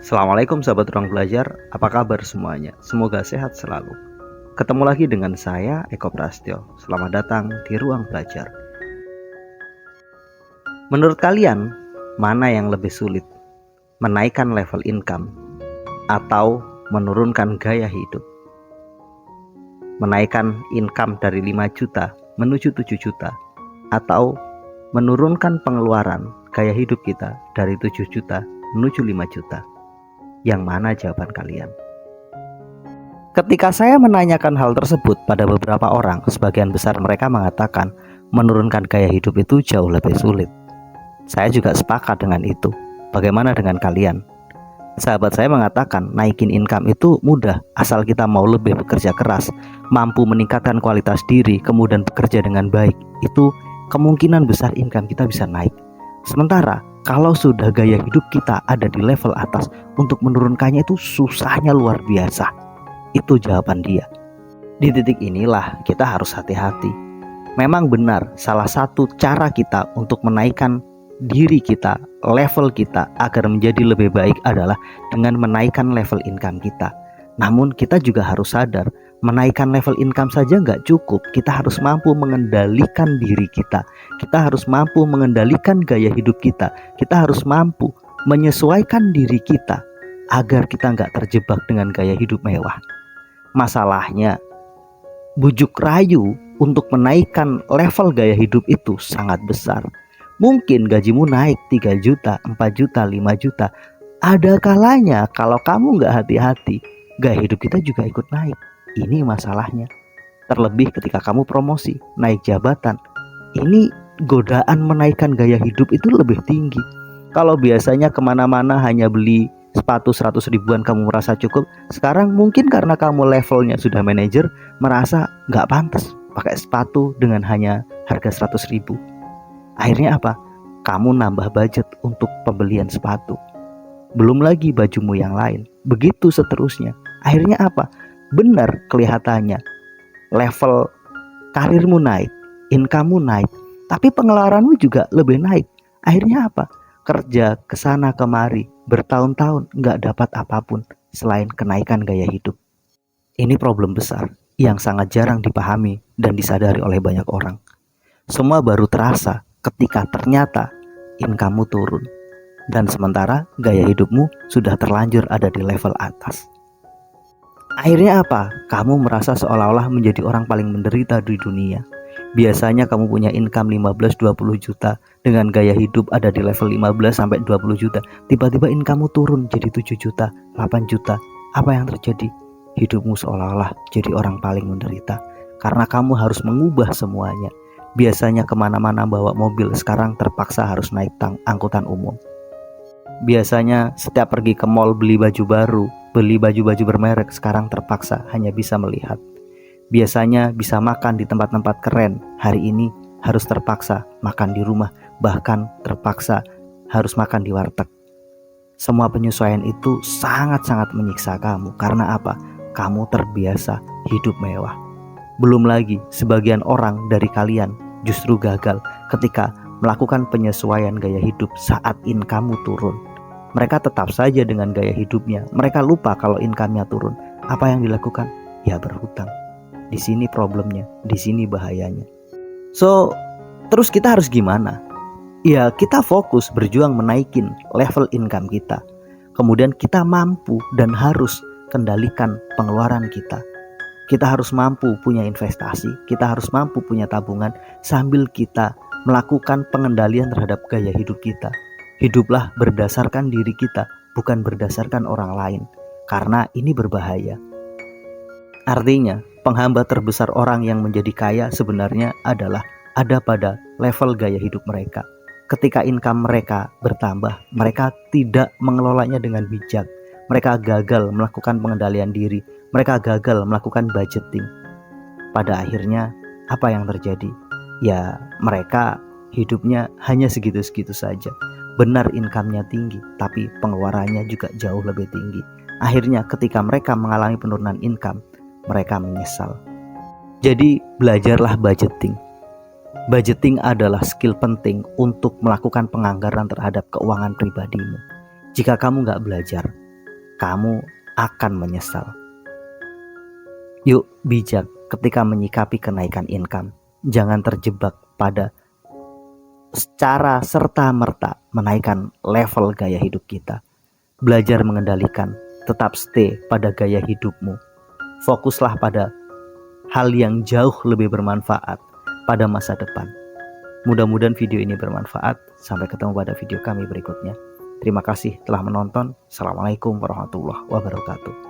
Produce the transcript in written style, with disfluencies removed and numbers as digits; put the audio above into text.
Assalamualaikum sahabat ruang belajar, apa kabar semuanya? Semoga sehat selalu. Ketemu lagi dengan saya, Eko Prastyo. Selamat datang di ruang belajar. Menurut kalian, mana yang lebih sulit? Menaikkan level income atau menurunkan gaya hidup? Menaikkan income dari 5 juta menuju 7 juta atau menurunkan pengeluaran gaya hidup kita dari 7 juta menuju 5 juta? Yang mana jawaban kalian? Ketika saya menanyakan hal tersebut pada beberapa orang, sebagian besar mereka mengatakan menurunkan gaya hidup itu jauh lebih sulit. Saya juga sepakat dengan itu. Bagaimana dengan kalian? Sahabat saya mengatakan naikin income itu mudah asal kita mau lebih bekerja keras, mampu meningkatkan kualitas diri, kemudian bekerja dengan baik. Itu kemungkinan besar income kita bisa naik. Sementara kalau sudah gaya hidup kita ada di level atas, untuk menurunkannya itu susahnya luar biasa. Itu jawaban dia. Di titik inilah kita harus hati-hati. Memang benar, salah satu cara kita untuk menaikkan diri kita, level kita agar menjadi lebih baik adalah dengan menaikkan level income kita. Namun kita juga harus sadar, menaikkan level income saja nggak cukup. Kita harus mampu mengendalikan diri kita. Kita harus mampu mengendalikan gaya hidup kita. Kita harus mampu menyesuaikan diri kita agar kita nggak terjebak dengan gaya hidup mewah. Masalahnya, bujuk rayu untuk menaikkan level gaya hidup itu sangat besar. Mungkin gajimu naik 3 juta, 4 juta, 5 juta. Ada kalanya kalau kamu nggak hati-hati, gaya hidup kita juga ikut naik. Ini masalahnya. Terlebih ketika kamu promosi, naik jabatan. Ini godaan menaikkan gaya hidup itu lebih tinggi. Kalau biasanya kemana-mana hanya beli sepatu 100 ribuan kamu merasa cukup, sekarang mungkin karena kamu levelnya sudah manajer, merasa nggak pantas pakai sepatu dengan hanya harga 100 ribu. Akhirnya apa? Kamu nambah budget untuk pembelian sepatu. Belum lagi bajumu yang lain. Begitu seterusnya. Akhirnya apa? Benar kelihatannya level karirmu naik, income-mu naik, tapi pengeluaranmu juga lebih naik. Akhirnya apa? Kerja kesana kemari bertahun-tahun nggak dapat apapun selain kenaikan gaya hidup. Ini problem besar yang sangat jarang dipahami dan disadari oleh banyak orang. Semua baru terasa ketika ternyata income-mu turun, dan sementara gaya hidupmu sudah terlanjur ada di level atas. Akhirnya apa? Kamu merasa seolah-olah menjadi orang paling menderita di dunia. Biasanya kamu punya income 15-20 juta, dengan gaya hidup ada di level 15-20 juta. Tiba-tiba income-mu turun jadi 7 juta, 8 juta. Apa yang terjadi? Hidupmu seolah-olah jadi orang paling menderita, karena kamu harus mengubah semuanya. Biasanya kemana-mana bawa mobil, sekarang terpaksa harus naik angkutan umum. Biasanya setiap pergi ke mall beli baju baru, beli baju-baju bermerek, sekarang terpaksa hanya bisa melihat. Biasanya bisa makan di tempat-tempat keren, hari ini harus terpaksa makan di rumah, bahkan terpaksa harus makan di warteg. Semua penyesuaian itu sangat-sangat menyiksa kamu. Karena apa? Kamu terbiasa hidup mewah. Belum lagi sebagian orang dari kalian justru gagal ketika melakukan penyesuaian gaya hidup saat income-mu turun. Mereka tetap saja dengan gaya hidupnya. Mereka lupa kalau income-nya turun. Apa yang dilakukan? Ya berhutang. Di sini problemnya, di sini bahayanya. So, terus kita harus gimana? Ya, kita fokus berjuang menaikin level income kita. Kemudian kita mampu dan harus kendalikan pengeluaran kita. Kita harus mampu punya investasi, kita harus mampu punya tabungan sambil kita melakukan pengendalian terhadap gaya hidup kita. Hiduplah berdasarkan diri kita, bukan berdasarkan orang lain, karena ini berbahaya. Artinya, penghambat terbesar orang yang menjadi kaya sebenarnya adalah ada pada level gaya hidup mereka. Ketika income mereka bertambah, mereka tidak mengelolanya dengan bijak. Mereka gagal melakukan pengendalian diri, mereka gagal melakukan budgeting. Pada akhirnya, apa yang terjadi? Ya, mereka hidupnya hanya segitu-segitu saja. Benar income-nya tinggi, tapi pengeluarannya juga jauh lebih tinggi. Akhirnya ketika mereka mengalami penurunan income, mereka menyesal. Jadi belajarlah budgeting. Budgeting adalah skill penting untuk melakukan penganggaran terhadap keuangan pribadimu. Jika kamu nggak belajar, kamu akan menyesal. Yuk bijak ketika menyikapi kenaikan income. Jangan terjebak pada secara serta-merta menaikkan level gaya hidup kita. Belajar mengendalikan, tetap stay pada gaya hidupmu. Fokuslah pada hal yang jauh lebih bermanfaat pada masa depan. Mudah-mudahan video ini bermanfaat. Sampai ketemu pada video kami berikutnya. Terima kasih telah menonton. Assalamualaikum warahmatullahi wabarakatuh.